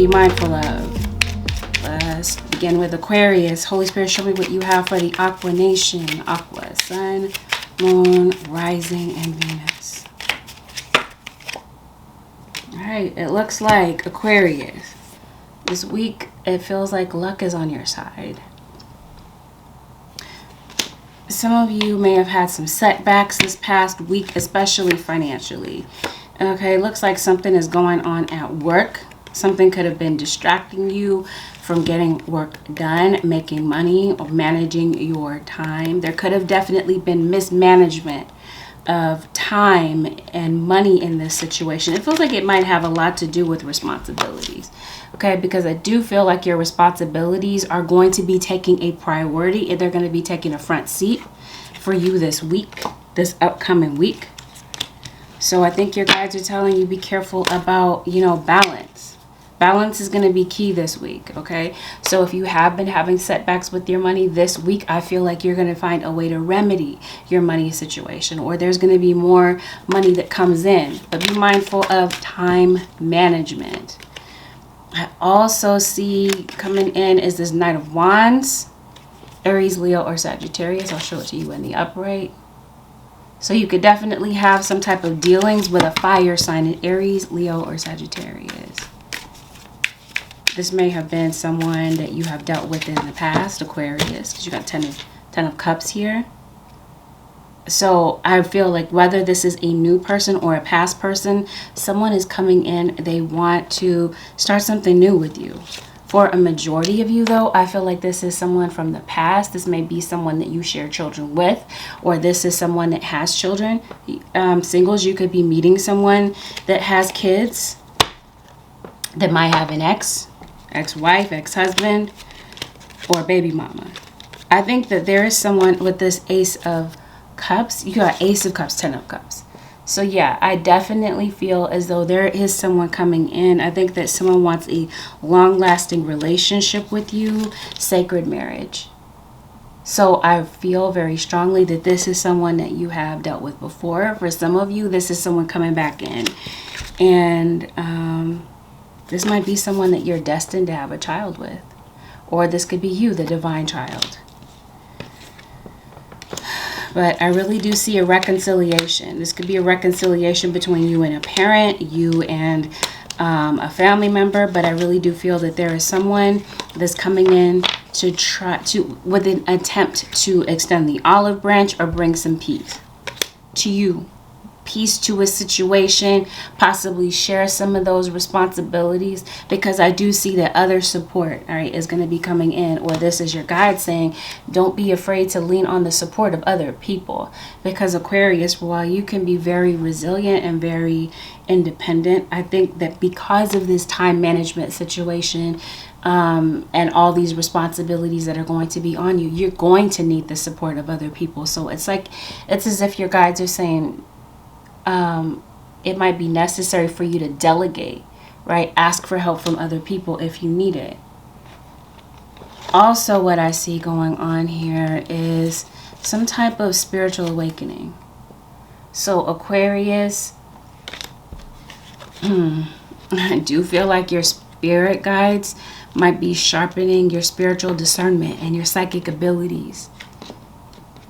be mindful of. Let's begin with Aquarius. Holy Spirit, show me what you have for the Aqua Nation. Aqua, Sun, Moon, Rising, and Venus. Alright, it looks like Aquarius. This week, it feels like luck is on your side. Some of you may have had some setbacks this past week, especially financially. Okay, looks like something is going on at work. Something could have been distracting you from getting work done, making money, or managing your time. There could have definitely been mismanagement of time and money in this situation. It feels like it might have a lot to do with responsibilities. Okay, because I do feel like your responsibilities are going to be taking a priority, and they're going to be taking a front seat for you this week, this upcoming week. So I think your guides are telling you be careful about, balance. Balance is going to be key this week, okay? So if you have been having setbacks with your money this week, I feel like you're going to find a way to remedy your money situation, or there's going to be more money that comes in. But be mindful of time management. I also see coming in is this Knight of Wands, Aries, Leo, or Sagittarius. I'll show it to you in the upright. So you could definitely have some type of dealings with a fire sign in Aries, Leo, or Sagittarius. This may have been someone that you have dealt with in the past, Aquarius, because you got 10 of Cups here. So I feel like whether this is a new person or a past person, someone is coming in, they want to start something new with you. For a majority of you, though, I feel like this is someone from the past. This may be someone that you share children with, or this is someone that has children. Singles, you could be meeting someone that has kids, that might have an ex-wife, ex-husband, or baby mama. I think that there is someone with this Ace of Cups. You got Ace of Cups, 10 of Cups. So yeah, I definitely feel as though there is someone coming in. I think that someone wants a long-lasting relationship with you, sacred marriage. So I feel very strongly that this is someone that you have dealt with before. For some of you, this is someone coming back in. And this might be someone that you're destined to have a child with. Or this could be you, the divine child. But I really do see a reconciliation. This could be a reconciliation between you and a parent, you and a family member. But I really do feel that there is someone that's coming in to try to, with an attempt to extend the olive branch or bring some peace to you. Peace to a situation, possibly share some of those responsibilities, because I do see that other support, all right, is going to be coming in, or this is your guide saying don't be afraid to lean on the support of other people, because Aquarius, while you can be very resilient and very independent, I think that because of this time management situation and all these responsibilities that are going to be on you, you're going to need the support of other people. So it's as if your guides are saying it might be necessary for you to delegate, right? Ask for help from other people if you need it. Also, what I see going on here is some type of spiritual awakening. So Aquarius, I do feel like your spirit guides might be sharpening your spiritual discernment and your psychic abilities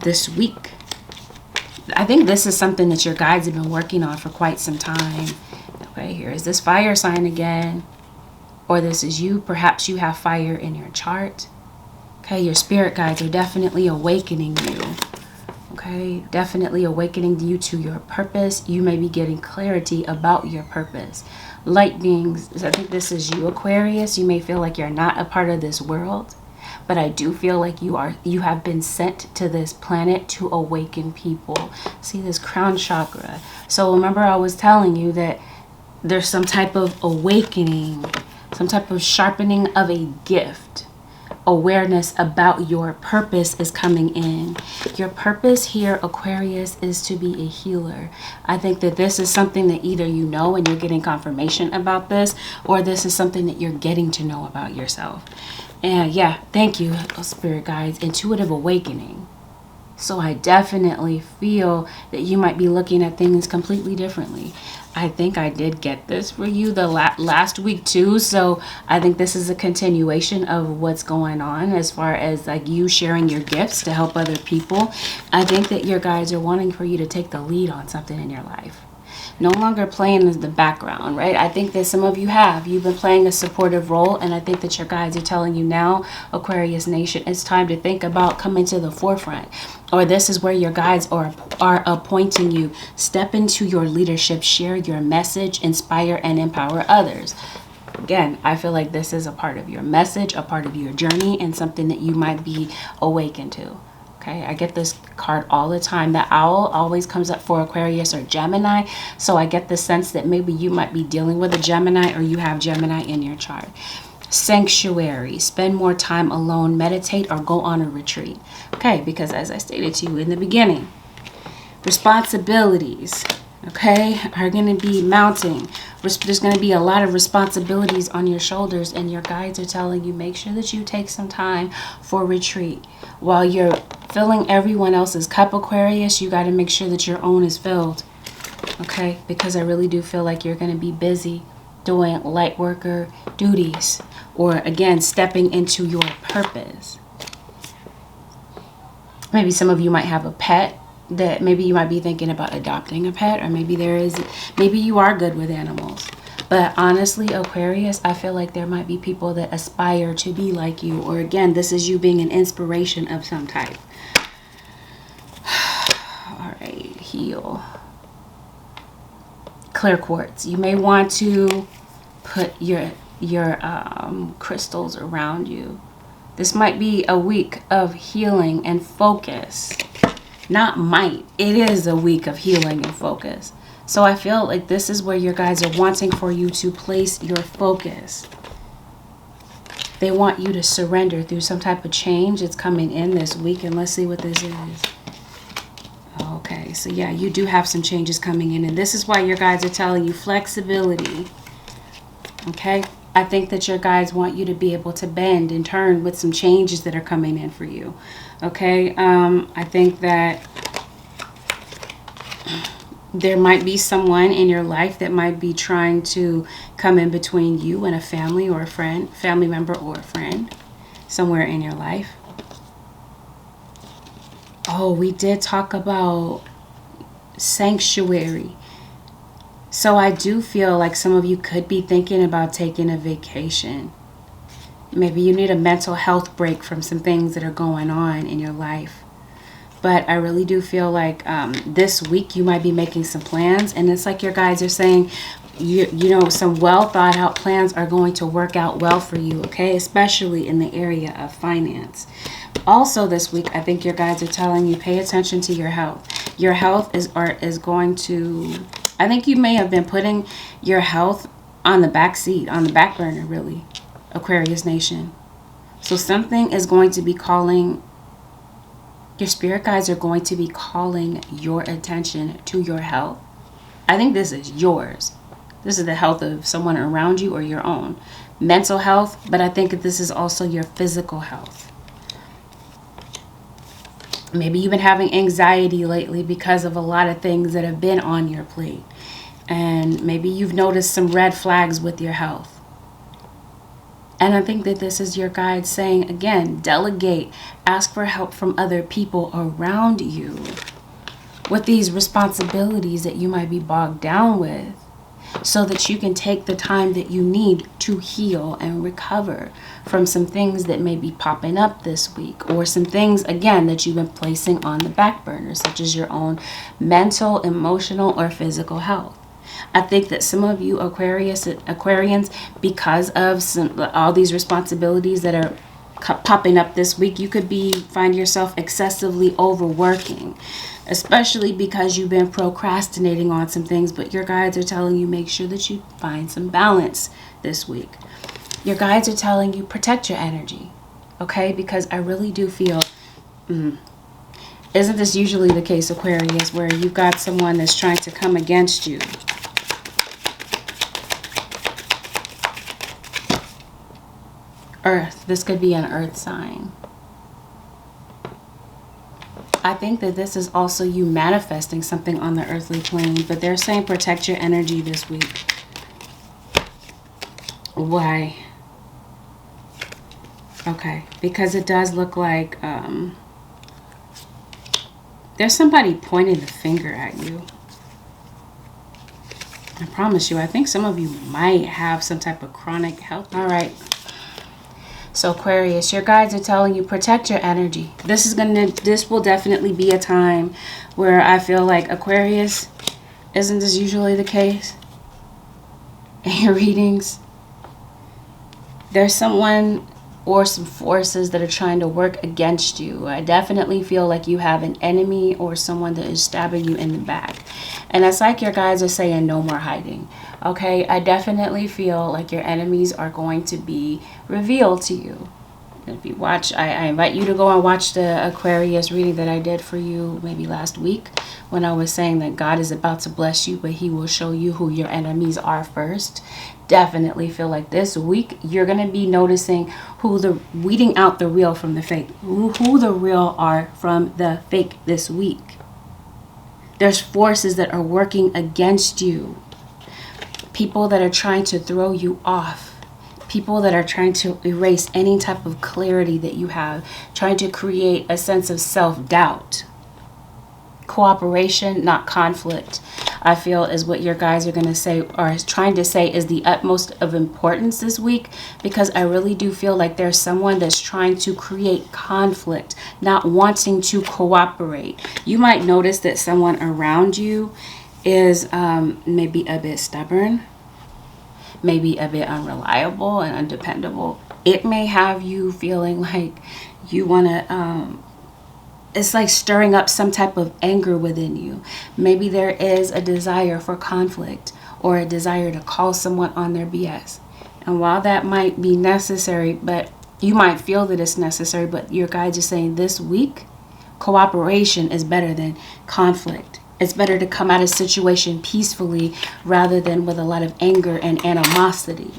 this week. I think this is something that your guides have been working on for quite some time. Okay, here is this fire sign again. Or this is you. Perhaps you have fire in your chart. Okay, your spirit guides are definitely awakening you. Okay, definitely awakening you to your purpose. You may be getting clarity about your purpose. Light beings, I think this is you, Aquarius. You may feel like you're not a part of this world. But I do feel like you have been sent to this planet to awaken people. See this crown chakra. So remember I was telling you that there's some type of awakening, some type of sharpening of a gift. Awareness about your purpose is coming in. Your purpose here, Aquarius, is to be a healer. I think that this is something that either you know and you're getting confirmation about this, or this is something that you're getting to know about yourself. And yeah, thank you, spirit guides. Intuitive awakening. So I definitely feel that you might be looking at things completely differently. I think I did get this for you the last week too. So I think this is a continuation of what's going on as far as like you sharing your gifts to help other people. I think that your guides are wanting for you to take the lead on something in your life. No longer playing as the background, right? I think that some of you've been playing a supportive role, and I think that your guides are telling you now, Aquarius Nation, it's time to think about coming to the forefront, or this is where your guides are appointing you. Step into your leadership, share your message, inspire and empower others. Again, I feel like this is a part of your message, a part of your journey, and something that you might be awakened to. Okay, I get this card all the time. The owl always comes up for Aquarius or Gemini. So I get the sense that maybe you might be dealing with a Gemini, or you have Gemini in your chart. Sanctuary, spend more time alone, meditate, or go on a retreat. Okay, because as I stated to you in the beginning, responsibilities, okay, are going to be mounting. There's going to be a lot of responsibilities on your shoulders, and your guides are telling you, make sure that you take some time for retreat. While you're filling everyone else's cup, Aquarius, you got to make sure that your own is filled, okay? Because I really do feel like you're going to be busy doing light worker duties, or again, stepping into your purpose. Maybe some of you might have a pet that maybe you might be thinking about adopting a pet, or maybe you are good with animals. But honestly, Aquarius, I feel like there might be people that aspire to be like you, or again, this is you being an inspiration of some type. All right, heal. Clear quartz. You may want to put your crystals around you. This might be a week of healing and focus. Not might. It is a week of healing and focus. So I feel like this is where your guides are wanting for you to place your focus. They want you to surrender through some type of change. It's coming in this week, and let's see what this is. Okay, so yeah, you do have some changes coming in, and this is why your guides are telling you flexibility. Okay, I think that your guides want you to be able to bend and turn with some changes that are coming in for you. Okay, I think that there might be someone in your life that might be trying to come in between you and a family or a friend, family member or a friend somewhere in your life. Oh, we did talk about sanctuary. So I do feel like some of you could be thinking about taking a vacation. Maybe you need a mental health break from some things that are going on in your life. But I really do feel like this week you might be making some plans, and it's like your guides are saying, you know, some well thought out plans are going to work out well for you, okay? Especially in the area of finance. Also this week, I think your guides are telling you, pay attention to your health. Your health is going to, I think you may have been putting your health on the back seat, on the back burner, really, Aquarius Nation. So something is going to be calling, your spirit guides are going to be calling your attention to your health. I think this is yours. This is the health of someone around you or your own. Mental health, but I think that this is also your physical health. Maybe you've been having anxiety lately because of a lot of things that have been on your plate. And maybe you've noticed some red flags with your health. And I think that this is your guide saying, again, delegate, ask for help from other people around you with these responsibilities that you might be bogged down with, so that you can take the time that you need to heal and recover from some things that may be popping up this week, or some things, again, that you've been placing on the back burner, such as your own mental, emotional, or physical health. I think that some of you Aquarians, because of all these responsibilities that are popping up this week, you could find yourself excessively overworking, especially because you've been procrastinating on some things. But your guides are telling you, make sure that you find some balance this week. Your guides are telling you, protect your energy, okay? Because I really do feel, isn't this usually the case, Aquarius, where you've got someone that's trying to come against you? Earth. This could be an earth sign. I think that this is also you manifesting something on the earthly plane, but they're saying protect your energy this week. Why? Okay, because it does look like there's somebody pointing the finger at you. I promise you, I think some of you might have some type of chronic health. All right. So Aquarius, your guides are telling you protect your energy. This will definitely be a time where I feel like Aquarius, isn't this usually the case in your readings? There's someone or some forces that are trying to work against you. I definitely feel like you have an enemy or someone that is stabbing you in the back. And it's like your guides are saying no more hiding. Okay, I definitely feel like your enemies are going to be revealed to you. If you watch, I invite you to go and watch the Aquarius reading that I did for you maybe last week, when I was saying that God is about to bless you, but he will show you who your enemies are first. Definitely feel like this week you're going to be noticing weeding out the real from the fake. Who the real are from the fake this week. There's forces that are working against you. People that are trying to throw you off. People that are trying to erase any type of clarity that you have. Trying to create a sense of self-doubt. Cooperation, not conflict, I feel is what your guys are going to say, or is trying to say, is the utmost of importance this week. Because I really do feel like there's someone that's trying to create conflict, not wanting to cooperate. You might notice that someone around you is maybe a bit stubborn, maybe a bit unreliable and undependable. It may have you feeling like you want to it's like stirring up some type of anger within you. Maybe there is a desire for conflict or a desire to call someone on their BS. And while that might be necessary, but you might feel that it's necessary, but your guides are saying this week, cooperation is better than conflict. It's better to come out of a situation peacefully rather than with a lot of anger and animosity.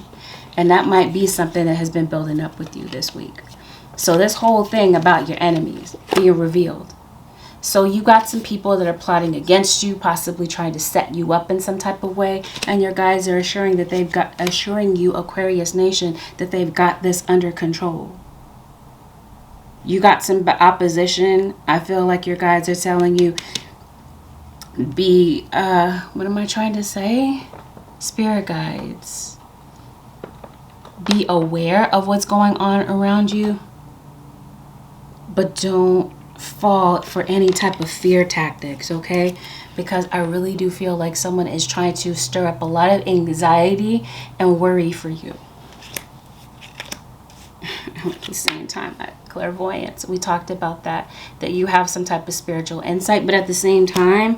And that might be something that has been building up with you this week. So this whole thing about your enemies being revealed. So you got some people that are plotting against you, possibly trying to set you up in some type of way. And your guys are assuring you, Aquarius Nation, that they've got this under control. You got some opposition. I feel like your guides are telling you, what am I trying to say? Spirit guides. Be aware of what's going on around you. But don't fall for any type of fear tactics, okay? Because I really do feel like someone is trying to stir up a lot of anxiety and worry for you. At the same time, clairvoyance, we talked about that you have some type of spiritual insight. But at the same time,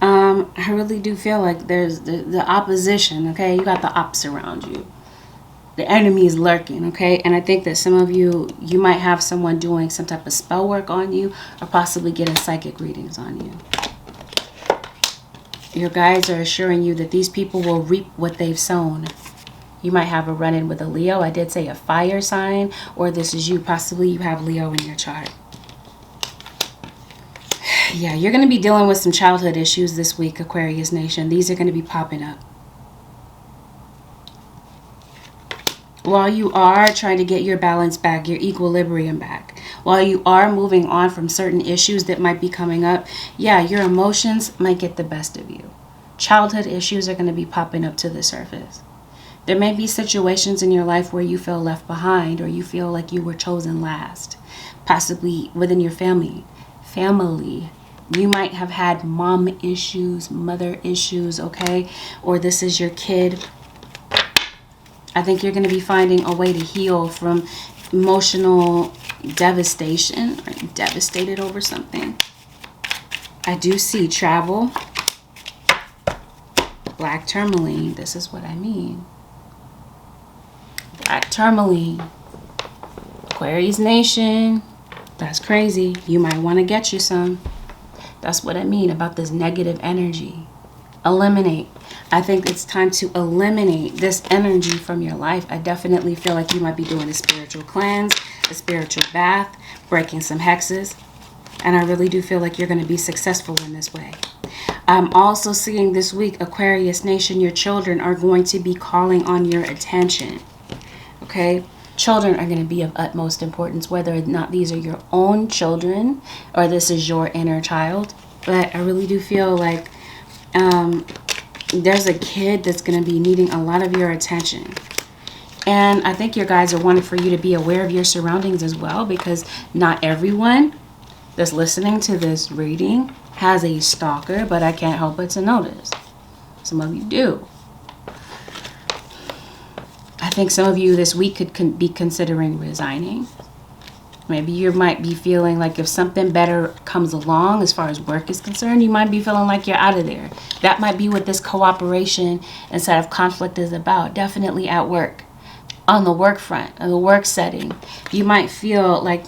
I really do feel like there's the opposition, okay? You got the ops around you. The enemy is lurking, okay? And I think that some of you might have someone doing some type of spell work on you, or possibly getting psychic readings on you. Your guides are assuring you that these people will reap what they've sown. You might have a run-in with a Leo. I did say a fire sign, or this is you. Possibly you have Leo in your chart. Yeah, you're going to be dealing with some childhood issues this week, Aquarius Nation. These are going to be popping up. While you are trying to get your balance back, your equilibrium back, while you are moving on from certain issues that might be coming up, yeah, your emotions might get the best of you. Childhood issues are going to be popping up to the surface. There may be situations in your life where you feel left behind, or you feel like you were chosen last, possibly within your family. You might have had mom issues, mother issues, okay? Or this is your kid. I think you're going to be finding a way to heal from emotional devastation. Are you devastated over something? I do see travel. Black tourmaline. This is what I mean. Black tourmaline. Aquarius Nation. That's crazy. You might want to get you some. That's what I mean about this negative energy. Eliminate. I think it's time to eliminate this energy from your life. I definitely feel like you might be doing a spiritual cleanse, a spiritual bath, breaking some hexes. And I really do feel like you're going to be successful in this way. I'm also seeing this week, Aquarius Nation, your children are going to be calling on your attention. Okay? Children are going to be of utmost importance, whether or not these are your own children or this is your inner child. But I really do feel like there's a kid that's going to be needing a lot of your attention. And I think your guides are wanting for you to be aware of your surroundings as well, because not everyone that's listening to this reading has a stalker, but I can't help but to notice. Some of you do. I think some of you this week could be considering resigning. Maybe you might be feeling like if something better comes along as far as work is concerned, you might be feeling like you're out of there. That might be what this cooperation instead of conflict is about. Definitely at work. On the work front, on the work setting, you might feel like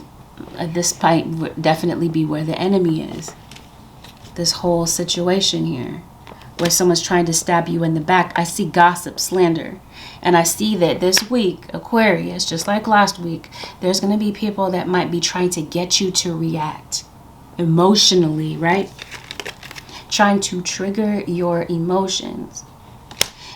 this might definitely be where the enemy is. This whole situation here, where someone's trying to stab you in the back. I see gossip, slander. And I see that this week, Aquarius, just like last week, there's going to be people that might be trying to get you to react emotionally, right? Trying to trigger your emotions.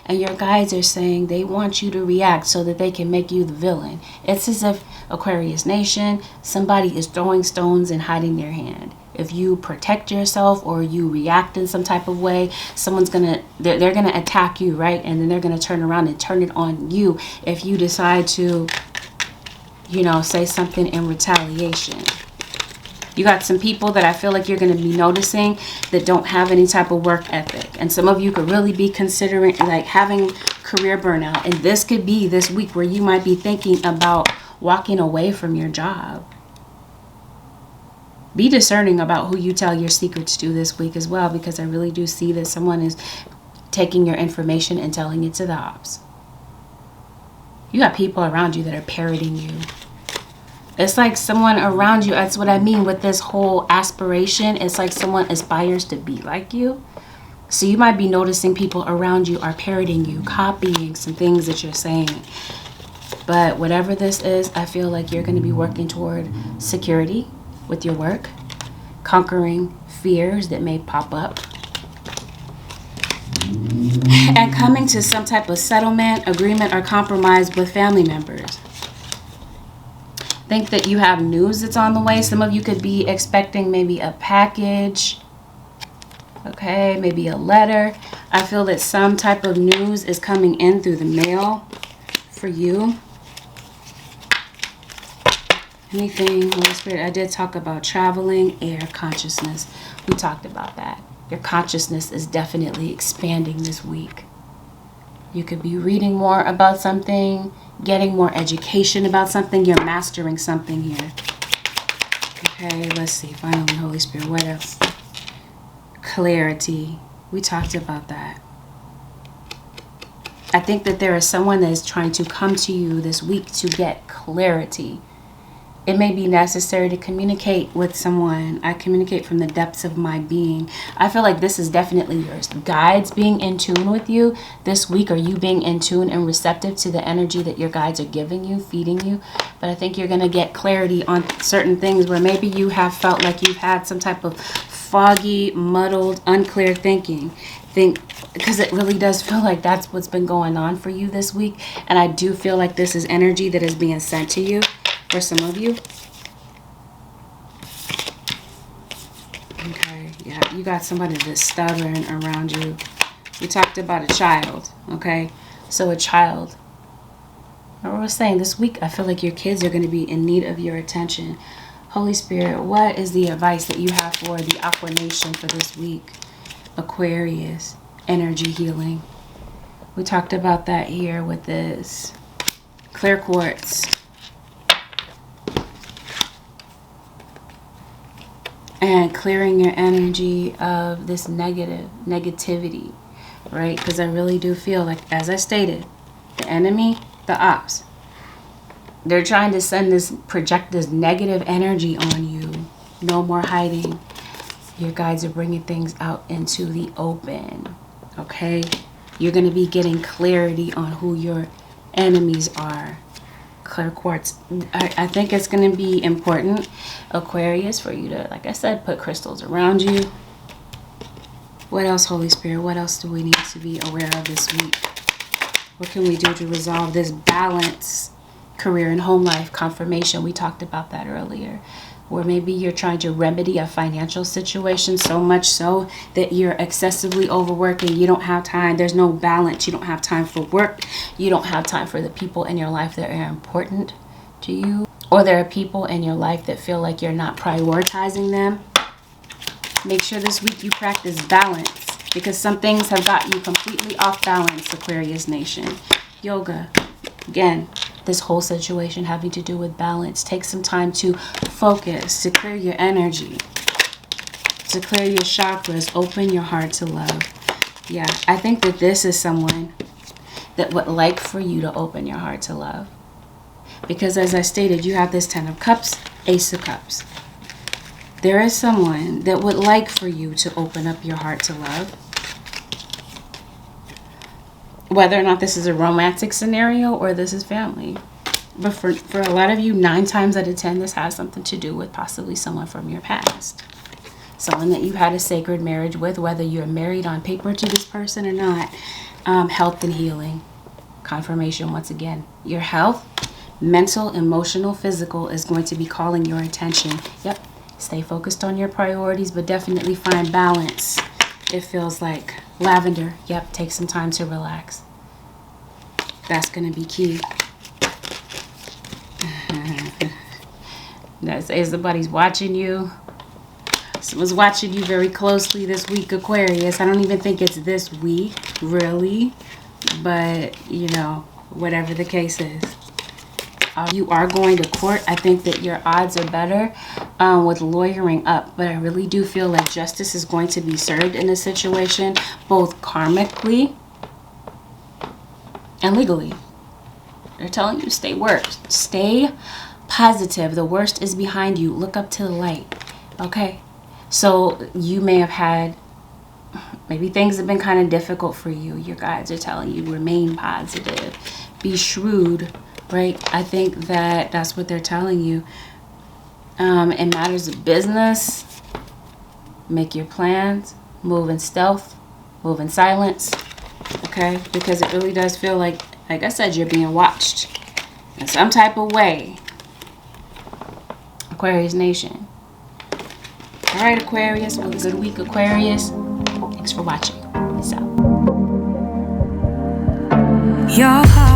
And your guides are saying they want you to react so that they can make you the villain. It's as if, Aquarius Nation, somebody is throwing stones and hiding their hand. If you protect yourself or you react in some type of way, someone's they're gonna attack you, right? And then they're gonna turn around and turn it on you if you decide to, say something in retaliation. You got some people that I feel like you're going to be noticing that don't have any type of work ethic. And some of you could really be considering like having career burnout. And this could be this week where you might be thinking about walking away from your job. Be discerning about who you tell your secrets to this week as well, because I really do see that someone is taking your information and telling it to the ops. You got people around you that are parroting you. It's like someone around you, that's what I mean with this whole aspiration. It's like someone aspires to be like you. So you might be noticing people around you are parroting you, copying some things that you're saying. But whatever this is, I feel like you're going to be working toward security with your work, conquering fears that may pop up, and coming to some type of settlement, agreement, or compromise with family members. Think that you have news that's on the way. Some of you could be expecting maybe a package, okay, maybe a letter. I feel that some type of news is coming in through the mail for you. Anything, Holy Spirit? I did talk about traveling, air, consciousness. We talked about that. Your consciousness is definitely expanding this week. You could be reading more about something, getting more education about something. You're mastering something here. Okay, let's see. Finally, Holy Spirit, what else? Clarity. We talked about that. I think that there is someone that is trying to come to you this week to get clarity. It may be necessary to communicate with someone. I communicate from the depths of my being. I feel like this is definitely yours. Guides being in tune with you this week, or you being in tune and receptive to the energy that your guides are giving you, feeding you. But I think you're going to get clarity on certain things where maybe you have felt like you've had some type of foggy, muddled, unclear thinking. Because it really does feel like that's what's been going on for you this week. And I do feel like this is energy that is being sent to you. For some of you. Okay, yeah, you got somebody that's stubborn around you. We talked about a child, okay? So a child. I was saying this week, I feel like your kids are going to be in need of your attention. Holy Spirit, what is the advice that you have for the Aqua Nation for this week? Aquarius, energy healing. We talked about that here with this clear quartz. And clearing your energy of this negativity, right? Because I really do feel like, as I stated, the enemy, the ops, they're trying to project this negative energy on you. No more hiding. Your guides are bringing things out into the open, okay? You're going to be getting clarity on who your enemies are. clear quartz. I think it's going to be important, Aquarius, for you to, like I said, put crystals around you. What else, Holy Spirit? What else do we need to be aware of this week? What can we do to resolve this balance, career and home life, confirmation? We talked about that earlier. Or maybe you're trying to remedy a financial situation so much so that you're excessively overworking. You don't have time. There's no balance. You don't have time for work. You don't have time for the people in your life that are important to you. Or there are people in your life that feel like you're not prioritizing them. Make sure this week you practice balance, because some things have got you completely off balance, Aquarius Nation. Yoga. Again, this whole situation having to do with balance. Take some time to focus, to clear your energy, to clear your chakras, open your heart to love. Yeah, I think that this is someone that would like for you to open your heart to love. Because as I stated, you have this 10 of Cups, Ace of Cups. There is someone that would like for you to open up your heart to love. Whether or not this is a romantic scenario or this is family. But for a lot of you, 9 times out of 10, this has something to do with possibly someone from your past. Someone that you had a sacred marriage with, whether you're married on paper to this person or not. Health and healing. Confirmation once again. Your health, mental, emotional, physical is going to be calling your attention. Yep. Stay focused on your priorities, but definitely find balance. It feels like lavender. Yep, take some time to relax. That's going to be key. As somebody's watching you. Someone's watching you very closely this week, Aquarius. I don't even think it's this week, really. But, you know, whatever the case is. You are going to court. I think that your odds are better with lawyering up. But I really do feel like justice is going to be served in this situation, both karmically and legally. They're telling you stay worked. Stay positive. The worst is behind you. Look up to the light. Okay? So you may have had, maybe things have been kind of difficult for you. Your guides are telling you remain positive. Be shrewd. Right? I think that that's what they're telling you. In matters of business, make your plans, move in stealth, move in silence. Okay? Because it really does feel like I said, you're being watched in some type of way. Aquarius Nation. All right, Aquarius. Well, good week, Aquarius. Thanks for watching. Peace out. Your heart.